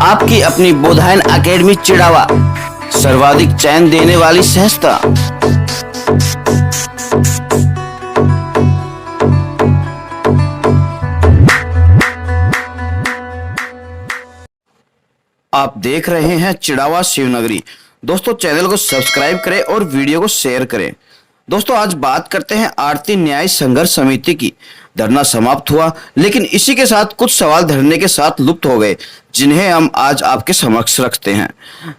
आपकी अपनी बोधायन एकेडमी चिड़ावा, सर्वाधिक चयन देने वाली संस्था। आप देख रहे हैं चिड़ावा शिवनगरी। दोस्तों, चैनल को सब्सक्राइब करें और वीडियो को शेयर करें। दोस्तों, आज बात करते हैं आरती न्याय संघर्ष समिति की। धरना समाप्त हुआ, लेकिन इसी के साथ कुछ सवाल धरने के साथ लुप्त हो गए, जिन्हें हम आज आपके समक्ष रखते हैं।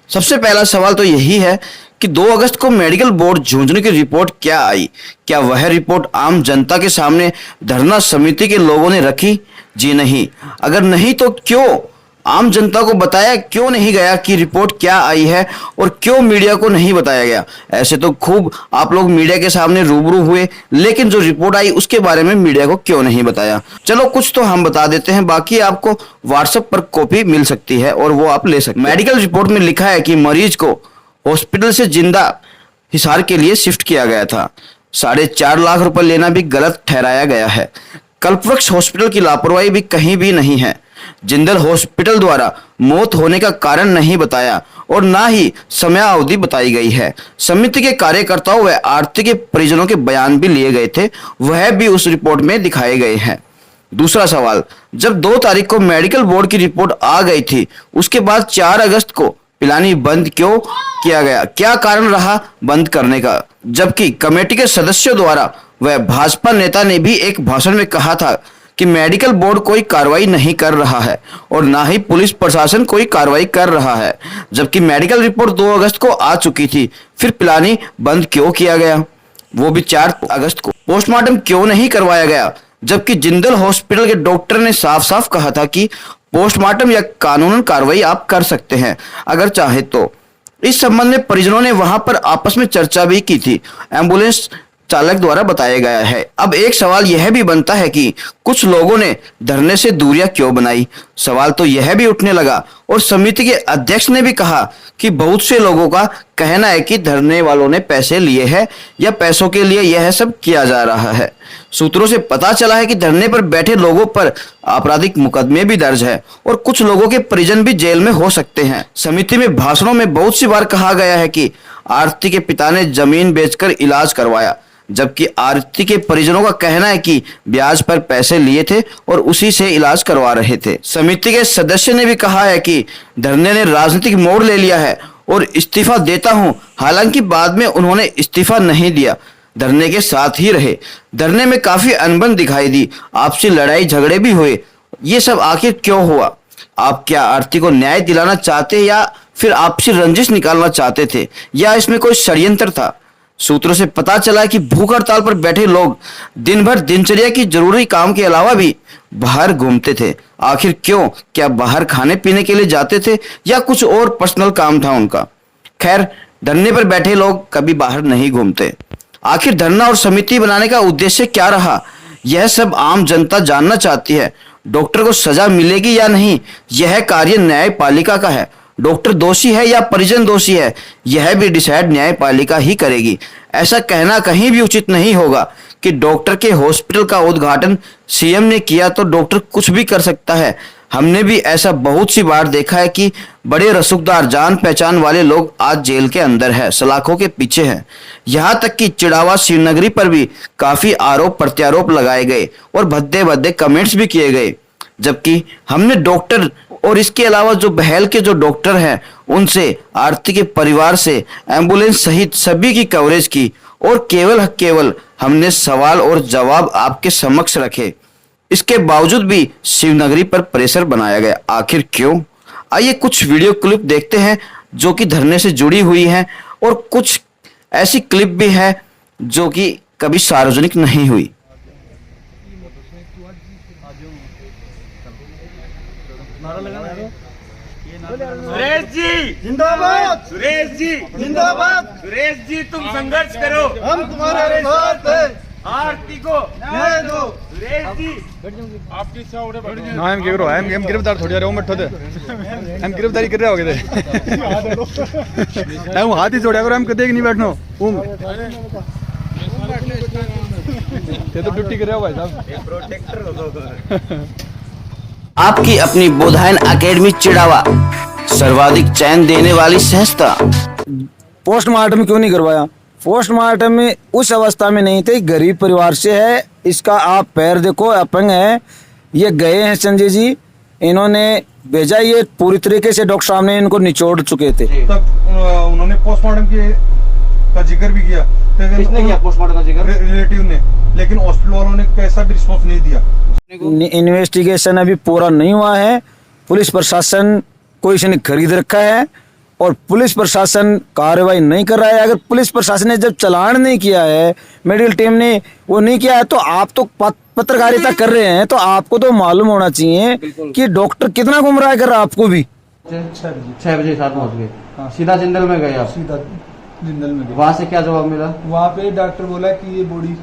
सबसे पहला सवाल तो यही है कि 2 अगस्त को मेडिकल बोर्ड झुंझुनू की रिपोर्ट क्या आई? क्या वह रिपोर्ट आम जनता के सामने धरना समिति के लोगों ने रखी? जी नहीं। अगर नहीं तो क्यों? आम जनता को बताया क्यों नहीं गया कि रिपोर्ट क्या आई है, और क्यों मीडिया को नहीं बताया गया? ऐसे तो खूब आप लोग मीडिया के सामने रूबरू हुए, लेकिन जो रिपोर्ट आई उसके बारे में मीडिया को क्यों नहीं बताया? चलो, कुछ तो हम बता देते हैं, बाकी आपको व्हाट्सएप पर कॉपी मिल सकती है और वो आप ले सकते हैं। मेडिकल रिपोर्ट में लिखा है कि मरीज को हॉस्पिटल से जिंदा हिसार के लिए शिफ्ट किया गया था। 4.5 लाख रुपए लेना भी गलत ठहराया गया है। कल्पवृक्ष हॉस्पिटल की लापरवाही भी कहीं भी नहीं है। जिंदल हॉस्पिटल द्वारा मौत होने का कारण नहीं बताया और ना ही समयावधि बताई गई है। समिति के कार्यकर्ताओं व आरती के परिजनों के बयान भी लिए गए थे, वह भी उस रिपोर्ट में दिखाए गए हैं। दूसरा सवाल, जब 2 तारीख को मेडिकल बोर्ड की रिपोर्ट आ गई थी, उसके बाद 4 अगस्त को पिलानी बंद क्यों किया गया? क्या कारण रहा बंद करने का? जबकि कमेटी के सदस्यों द्वारा व भाजपा नेता ने भी एक भाषण में कहा था कि मेडिकल बोर्ड कोई कार्रवाई नहीं कर रहा है और ना ही पुलिस प्रशासन कोई कार्रवाई कर रहा है। जबकि मेडिकल रिपोर्ट 2 अगस्त को आ चुकी थी, फिर पिलानी बंद क्यों किया गया? वो भी 4 अगस्त को। पोस्टमार्टम क्यों नहीं करवाया गया? जबकि जिंदल हॉस्पिटल के डॉक्टर ने साफ साफ कहा था कि पोस्टमार्टम या कानूनन कार्रवाई आप कर सकते हैं अगर चाहे तो। इस संबंध में परिजनों ने वहां पर आपस में चर्चा भी की थी, एम्बुलेंस चालक द्वारा बताया गया है। अब एक सवाल यह भी बनता है कि कुछ लोगों ने धरने से दूरियां क्यों बनाई? सवाल तो यह भी उठने लगा और समिति के अध्यक्ष ने भी कहा कि बहुत से लोगों का कहना है कि धरने वालों ने पैसे लिए हैं या पैसों के लिए यह सब किया जा रहा है। सूत्रों से पता चला है कि धरने पर बैठे लोगों पर आपराधिक मुकदमे भी दर्ज है और कुछ लोगों के परिजन भी जेल में हो सकते हैं। समिति में भाषणों में बहुत सी बार कहा गया है कि आरती के पिता ने जमीन बेचकर इलाज करवाया, जबकि आरती के परिजनों का कहना है कि ब्याज पर पैसे लिए थे और उसी से इलाज करवा रहे थे। समिति के सदस्य ने भी कहा है कि धरने ने राजनीतिक मोड़ ले लिया है और इस्तीफा देता हूं, हालांकि बाद में उन्होंने इस्तीफा नहीं दिया, धरने के साथ ही रहे। धरने में काफी अनबन दिखाई दी, आपसी लड़ाई झगड़े भी हुए। ये सब आखिर क्यों हुआ? आप क्या आरती को न्याय दिलाना चाहते या फिर आपसी रंजिश निकालना चाहते थे, या इसमें कोई षड्यंत्र था? सूत्रों से पता चला कि भूख हड़ताल पर बैठे लोग दिन भर दिनचर्या की जरूरी काम के अलावा भी बाहर घूमते थे। आखिर क्यों? क्या बाहर खाने पीने के लिए जाते थे या कुछ और पर्सनल काम था उनका? खैर, धरने पर बैठे लोग कभी बाहर नहीं घूमते। आखिर धरना और समिति बनाने का उद्देश्य क्या रहा? यह सब आम जनता जानना चाहती है। डॉक्टर को सजा मिलेगी या नहीं, यह कार्य न्यायपालिका का है। डॉक्टर दोषी है या परिजन दोषी है, यह भी डिसाइड न्यायपालिका ही करेगी। ऐसा कहना कहीं भी उचित नहीं होगा कि डॉक्टर के हॉस्पिटल का उद्घाटन सीएम ने किया तो डॉक्टर कुछ भी कर सकता है। हमने भी ऐसा बहुत सी बार देखा है कि बड़े रसूखदार जान पहचान वाले लोग आज जेल के अंदर है, सलाखों के पीछे हैं। यहाँ तक कि चिड़ावा शिवनगरी पर भी काफी आरोप प्रत्यारोप लगाए गए और भद्दे भद्दे कमेंट्स भी किए गए, जबकि हमने डॉक्टर और इसके अलावा जो बहल के जो डॉक्टर हैं उनसे, आरती के परिवार से, एम्बुलेंस सहित सभी की कवरेज की और केवल हमने सवाल और जवाब आपके समक्ष रखे। इसके बावजूद भी शिवनगरी पर प्रेशर बनाया गया। आखिर क्यों? आइए कुछ वीडियो क्लिप देखते हैं जो कि धरने से जुड़ी हुई हैं, और कुछ ऐसी क्लिप भी है जो कि कभी सार्वजनिक नहीं हुई। सुरेश जी जिंदाबाद, सुरेश जी जिंदाबाद, सुरेश जी तुम संघर्ष करो, हम तुम्हारे साथ हैं। आरती को न्याय दो, सुरेश जी आपकी ना हम करो, हम गिरफ्तार थोड़ी रहे मत होते, हम गिरफ्तारी कर रहे होगे हम हाथ ही जोड़ा करो, हम कदे नहीं बैठनो ये तो ड्यूटी कर रहे हो भाई साहब, प्रोटेक्टर हो। आपकी अपनी बोधायन एकेडमी चिड़ावा, सर्वाधिक चैन देने वाली सहजता। पोस्टमार्टम क्यों नहीं करवाया? पोस्टमार्टम में उस अवस्था में नहीं थे, गरीब परिवार से है, इसका आप पैर देखो, अपंग है। ये गए हैं संजय जी, इन्होंने भेजा, ये पूरी तरीके से डॉक्टर साहब ने इनको निचोड़ चुके थे। तब उन्होंने पोस्टमार्टम का जिक्र भी किया। किसने किया पोस्टमार्टम का जिक्र? रिलेटिव ने, लेकिन हॉस्पिटल वालों ने कैसा भी रिस्पॉन्स नहीं दिया। इन्वेस्टिगेशन अभी पूरा नहीं हुआ है, पुलिस प्रशासन को इसने खरीद रखा है और पुलिस प्रशासन कार्रवाई नहीं कर रहा है। अगर पुलिस प्रशासन ने जब चालान नहीं किया है, मेडिकल टीम ने वो नहीं किया है, तो आप तो पत्रकारिता कर रहे हैं, तो आपको तो मालूम होना चाहिए कि डॉक्टर कितना गुमराह कर रहा है आपको भी। 6 बजे साथ पहुंच गए, सीधा जिंदल में गए आप? सीधा जिंदल में गए। वहाँ से क्या जवाब मिला? वहाँ पे डॉक्टर बोला कि ये बॉडी,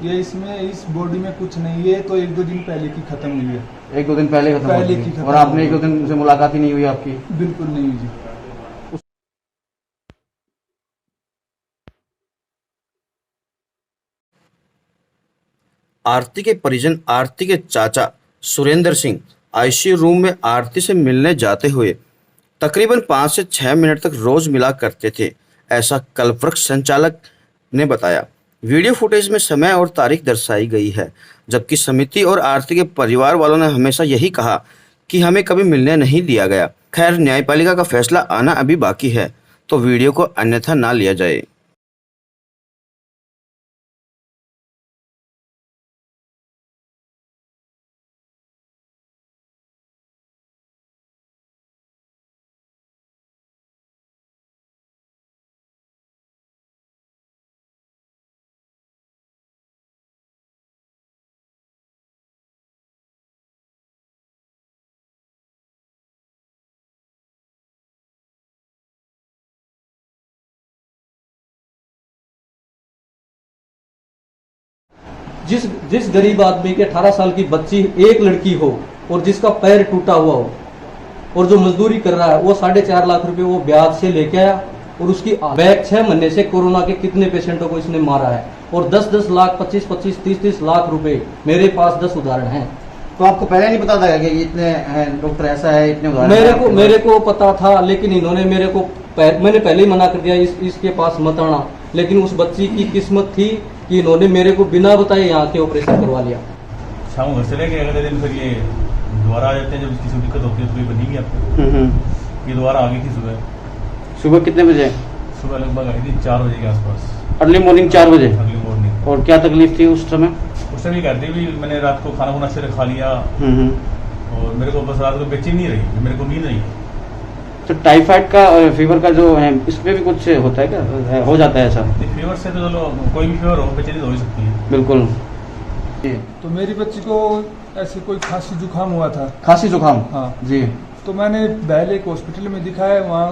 ये इसमें इस बॉडी में कुछ नहीं है, तो 1-2 दिन पहले की खत्म हुई है। 1-2 दिन पहले खत्म पहले हो की गई। खत्म और आपने 1-2 दिन से मुलाकात ही नहीं हुई आपकी? बिल्कुल नहीं हुई जी। आरती के परिजन आरती के चाचा सुरेंद्र सिंह आईसीयू रूम में आरती से मिलने जाते हुए तकरीबन 5 से 6 मिनट तक रोज मिला करते थे, ऐसा कल्पवृक्ष संचालक ने बताया। वीडियो फुटेज में समय और तारीख दर्शाई गई है, जबकि समिति और आरती के परिवार वालों ने हमेशा यही कहा कि हमें कभी मिलने नहीं दिया गया। खैर, न्यायपालिका का फैसला आना अभी बाकी है, तो वीडियो को अन्यथा ना लिया जाए। जिस गरीब आदमी के 18 साल की बच्ची एक लड़की हो और जिसका पैर टूटा हुआ हो और जो मजदूरी कर रहा है, वो 4.5 लाख रुपए वो ब्याज से लेके आया और उसकी बैक 6 महीने से कोरोना के कितने पेशेंटों को इसने मारा है। और 10-10 लाख, 25-25, 30-30 लाख रुपए मेरे पास 10 उदाहरण हैं। तो आपको पहले नहीं पता था कि इतने डॉक्टर ऐसा है, इतने उदाहरण? मेरे को पता था, लेकिन इन्होंने मेरे को मैंने पहले ही मना कर दिया, इसके पास मत आना। लेकिन उस बच्ची की किस्मत थी कि इन्होंने मेरे को बिना बताए यहाँ के ऑपरेशन करवा लिया। शाम घर चले गए, अगले दिन फिर ये दोबारा आ जाते हैं जब किसी दिक्कत होती है तो ये बनी गई आपको। ये दोबारा आ गई थी सुबह कितने बजे? सुबह लगभग आई थी 4 बजे के आसपास। अर्ली मॉर्निंग 4 बजे? Early morning. और क्या तकलीफ थी उस समय? उस समय कहती भी मैंने रात को खाना अच्छे से खा लिया और मेरे को बस रात को बेचैनी नहीं रही, मेरे को नींद नहीं। तो टाइफाइड का फीवर का जो है, इसमें भी कुछ होता है क्या? हो जाता है ऐसा? फीवर से तो चलो कोई भी फीवर हो, बेचैनी तो हो ही सकती है। बिल्कुल। तो मेरी बच्ची को ऐसे कोई खांसी जुकाम हुआ था। खांसी जुकाम? हाँ जी। तो मैंने पहले एक हॉस्पिटल में दिखाया, वहाँ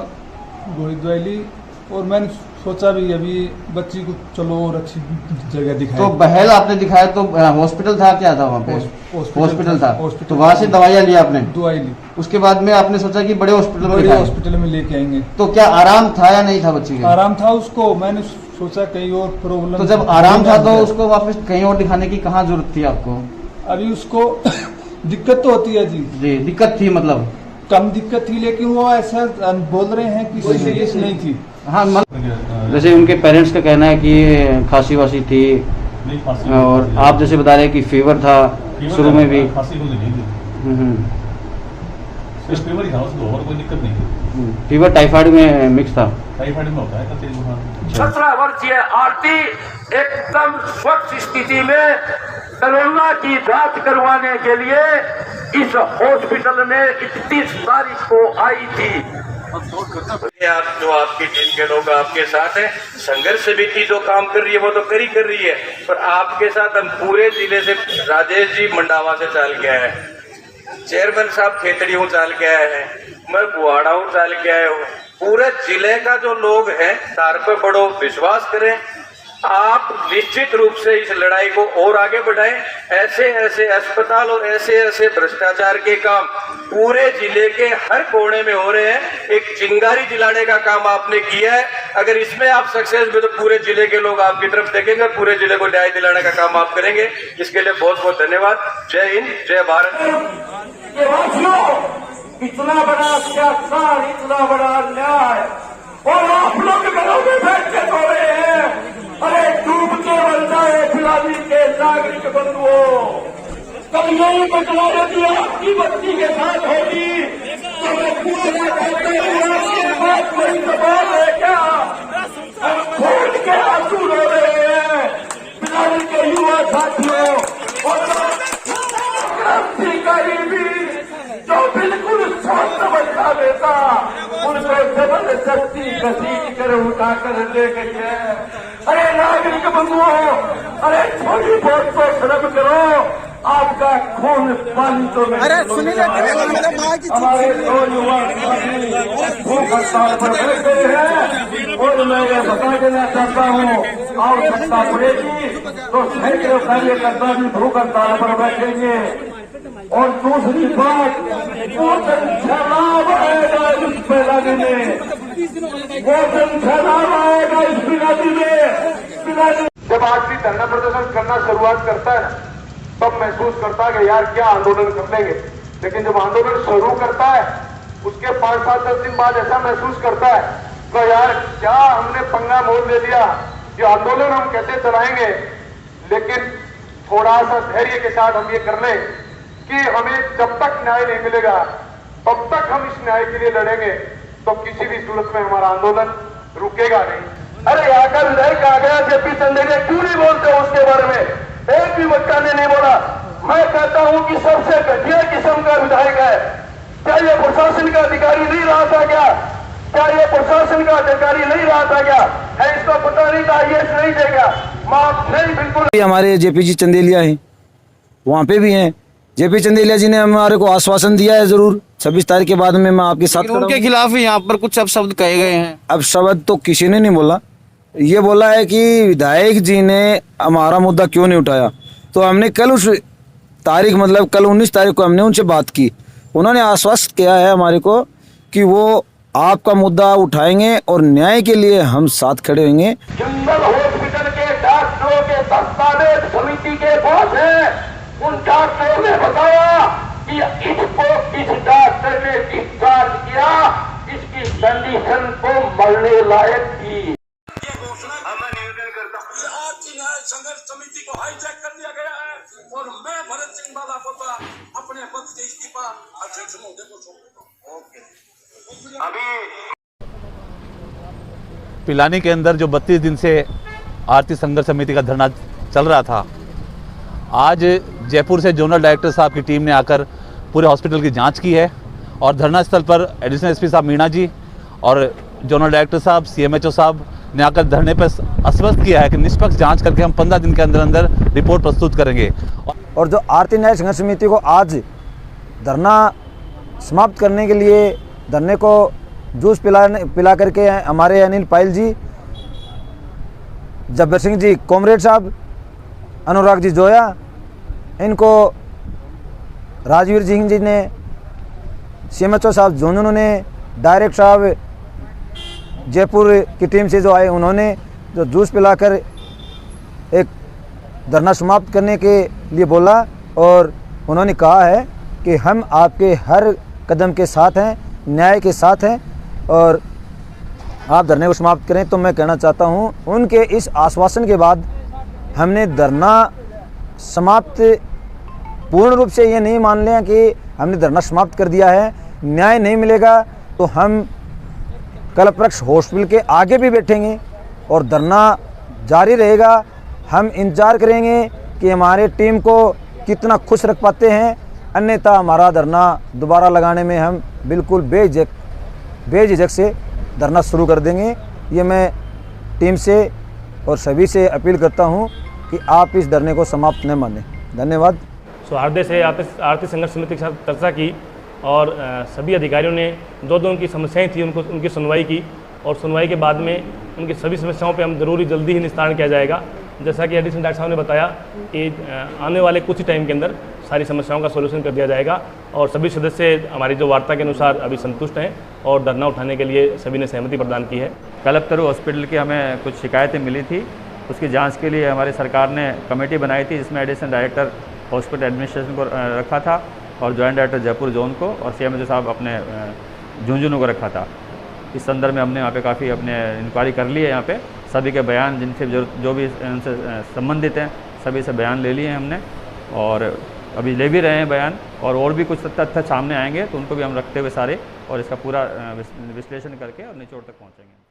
गोली दवाई ली और मैंने सोचा भी अभी बच्ची को चलो और अच्छी जगह दिखाए। तो बहल आपने दिखाया तो हॉस्पिटल था, क्या था वहाँ पे? हॉस्पिटल था। तो वहाँ से दवाइयाँ ली आपने? दवाई ली। उसके बाद में आपने सोचा कि बड़े हॉस्पिटल में लेके आएंगे। तो क्या आराम था या नहीं था बच्ची का? आराम था उसको, मैंने सोचा कहीं और प्रॉब्लम। तो जब आराम था तो उसको वापस कहीं और दिखाने की कहाँ जरूरत थी आपको? अभी उसको दिक्कत तो होती है जी। दिक्कत थी, मतलब कम दिक्कत थी, लेकिन वो ऐसा बोल रहे हैं कि कोई सीरियस नहीं थी। हाँ, जैसे उनके पेरेंट्स का कहना है कि खांसी वासी थी और आप जैसे बता रहे हैं कि फीवर था शुरू में भी। फीवर ही था उसको, और कोई दिक्कत नहीं थी। फीवर टाइफाइड में मिक्स था? टाइफाइड में होता है तेज बुखार। 17 वर्षीय आरती एकदम स्वच्छ स्थिति में कोरोना की जांच करवाने के लिए इस हॉस्पिटल में 31 तारीख को आई थी। आप जो आपकी टीम के लोग आपके साथ हैं, संघर्ष समिति जो काम कर रही है वो तो कर रही है, पर आपके साथ हम पूरे जिले से राजेश जी मंडावा से चल के आए हैं, चेयरमैन साहब खेतड़ी हूँ चल के आए हैं, मैं बुआड़ा हूँ चल के आए हूँ। पूरे जिले का जो लोग हैं तार पर बड़ो विश्वास करें। आप निश्चित रूप से इस लड़ाई को और आगे बढ़ाएं। ऐसे ऐसे अस्पताल और ऐसे ऐसे भ्रष्टाचार के काम पूरे जिले के हर कोने में हो रहे हैं। एक चिंगारी दिलाने का काम आपने किया है। अगर इसमें आप सक्सेस हुए तो पूरे जिले के लोग आपकी तरफ देखेंगे, पूरे जिले को न्याय दिलाने का काम आप करेंगे। इसके लिए बहुत बहुत धन्यवाद। जय हिंद, जय भारत। इतना बड़ा अत्याचार, इतना बड़ा अन्याय, और आप लोग घरों में बैठ के सो रहे हैं। अरे डूब के मर जाए फिलहाल के नागरिक बंधुओं, कल यही बदलाव यदि आपकी बच्ची के साथ होगी तो मैं पूरा कहते हैं आपके पास कोई सवाल है क्या? हम खून के आंसू रो रहे हैं फिलहाल के युवा साथियों और गरीबी जो बिल्कुल सोच समझ का देता उनको जबरदस्ती घसीट कर उठा कर ले गई है। अरे नागरिक बंधुओं, अरे थोड़ी बहुत तो शर्म करो, आपका खून पानी तो नहीं। हमारे दो युवा भूख हड़ताल पर बैठे हैं और मैं ये बता देना चाहता हूँ आवश्यकता पड़ेगी तो सैकड़ों कार्यकर्ता भी भूख हड़ताल पर बैठेंगे। और दूसरी बात, वो जनसैलाब आएगा इस पिलानी में, वो जनसैलाब आएगा इस पिलानी में। जब आदमी धरना प्रदर्शन करना शुरुआत करता है तब महसूस करता है कि यार क्या आंदोलन कर लेंगे, लेकिन जब आंदोलन शुरू करता है उसके 5-7-10 दिन बाद ऐसा महसूस करता है तो यार क्या हमने पंगा मोल ले लिया, ये आंदोलन हम कैसे चलाएंगे। लेकिन थोड़ा सा धैर्य के साथ हम ये कर लें कि हमें जब तक न्याय नहीं मिलेगा तब तक हम इस न्याय के लिए लड़ेंगे, तो किसी भी सूरत में हमारा आंदोलन रुकेगा नहीं। अरे यहाँ का विधायक आ गया जेपी चंदेलिया, क्यों नहीं बोलते उसके बारे में? एक भी वक्ता ने नहीं बोला। मैं कहता हूं कि सबसे घटिया किस्म का विधायक है। क्या ये प्रशासन का अधिकारी नहीं रहा था क्या? क्या ये प्रशासन का अधिकारी नहीं रहा था क्या? है इसको पता नहीं था, ये नहीं देगा माफ नहीं, बिल्कुल। हमारे जेपी जी चंदेलिया हैं, वहाँ पे भी हैं। जेपी चंदेलिया जी ने हमारे को आश्वासन दिया है जरूर 26 तारीख के बाद में मैं आपके साथ उनके खिलाफ यहाँ पर कुछ अब शब्द कहे गए हैं। अब शब्द तो किसी ने नहीं बोला, ये बोला है कि विधायक जी ने हमारा मुद्दा क्यों नहीं उठाया। तो हमने कल उस तारीख मतलब कल 19 तारीख को हमने उनसे बात की, उन्होंने आश्वस्त किया है हमारे को कि वो आपका मुद्दा उठाएंगे और न्याय के लिए हम साथ खड़े होंगे। जंगल हॉस्पिटल के डॉक्टरों के दस्तावेज समिति के बॉस हैं, उन डॉक्टरों ने बताया कि इसको इस डॉक्टर ने डिस्चार्ज किया, इसकी कंडीशन को मरने लायक थी। न्याय संघर्ष समिति को हाईजैक कर दिया गया है और मैं भरत सिंह बालापोता अपने पद से इस्तीफा अध्यक्ष महोदय को सौंपता हूं। अभी पिलानी के अंदर जो 32 दिन से आरती संघर्ष समिति का धरना चल रहा था, आज जयपुर से जोनल डायरेक्टर साहब की टीम ने आकर पूरे हॉस्पिटल की जांच की है और धरना स्थल पर एडिशनल एसपी साहब मीणा जी और जोनल डायरेक्टर साहब सीएमएचओ साहब ने आकर धरने पर आश्वस्त किया है कि निष्पक्ष जांच करके हम 15 दिन के अंदर अंदर रिपोर्ट प्रस्तुत करेंगे। और जो आरती न्याय संघर्ष समिति को आज धरना समाप्त करने के लिए धरने को जूस पिला करके हमारे अनिल पायल जी, जब्बर सिंह जी कॉमरेड साहब, अनुराग जी जोया, इनको राजवीर सिंह जी ने, सीएमएचओ साहब जोनों ने, डायरेक्टर साहब जयपुर की टीम से जो आए उन्होंने जो जूस पिलाकर एक धरना समाप्त करने के लिए बोला और उन्होंने कहा है कि हम आपके हर कदम के साथ हैं, न्याय के साथ हैं और आप धरने को समाप्त करें। तो मैं कहना चाहता हूं उनके इस आश्वासन के बाद हमने धरना समाप्त पूर्ण रूप से ये नहीं मान लिया कि हमने धरना समाप्त कर दिया है, न्याय नहीं मिलेगा तो हम कल प्रक्ष हॉस्पिटल के आगे भी बैठेंगे और धरना जारी रहेगा। हम इंतजार करेंगे कि हमारे टीम को कितना खुश रख पाते हैं, अन्यथा हमारा धरना दोबारा लगाने में हम बिल्कुल बेझिझक से धरना शुरू कर देंगे। ये मैं टीम से और सभी से अपील करता हूं कि आप इस धरने को समाप्त न मानें। धन्यवाद। सौहार्द से आरती संघर्ष समिति के साथ चर्चा की और सभी अधिकारियों ने जो उनकी समस्याएं थी उनकी सुनवाई की और सुनवाई के बाद में उनकी सभी समस्याओं पे हम जरूरी जल्दी ही निस्तारण किया जाएगा। जैसा कि एडिशनल डायरेक्टर साहब ने बताया कि आने वाले कुछ ही टाइम के अंदर सारी समस्याओं का सोल्यूशन कर दिया जाएगा और सभी सदस्य हमारी जो वार्ता के अनुसार अभी संतुष्ट हैं और धरना उठाने के लिए सभी ने सहमति प्रदान की है। कलपतरू हॉस्पिटल की हमें कुछ शिकायतें मिली थी, उसकी जांच के लिए हमारी सरकार ने कमेटी बनाई थी जिसमें एडिशनल डायरेक्टर हॉस्पिटल एडमिनिस्ट्रेशन को रखा था और जॉइंट डायरेक्टर जयपुर जोन को और CMHO साहब अपने झुंझुनू को रखा था। इस संदर्भ में हमने यहाँ पे काफ़ी अपने इंक्वायरी कर ली है। यहाँ पे सभी के बयान जिनसे जो भी उनसे संबंधित हैं सभी से बयान ले लिए हैं हमने और अभी ले भी रहे हैं बयान, और भी कुछ तथ्य सामने आएंगे तो उनको भी हम रखते हुए सारे और इसका पूरा विश्लेषण करके और निचोड़ तक पहुँचेंगे।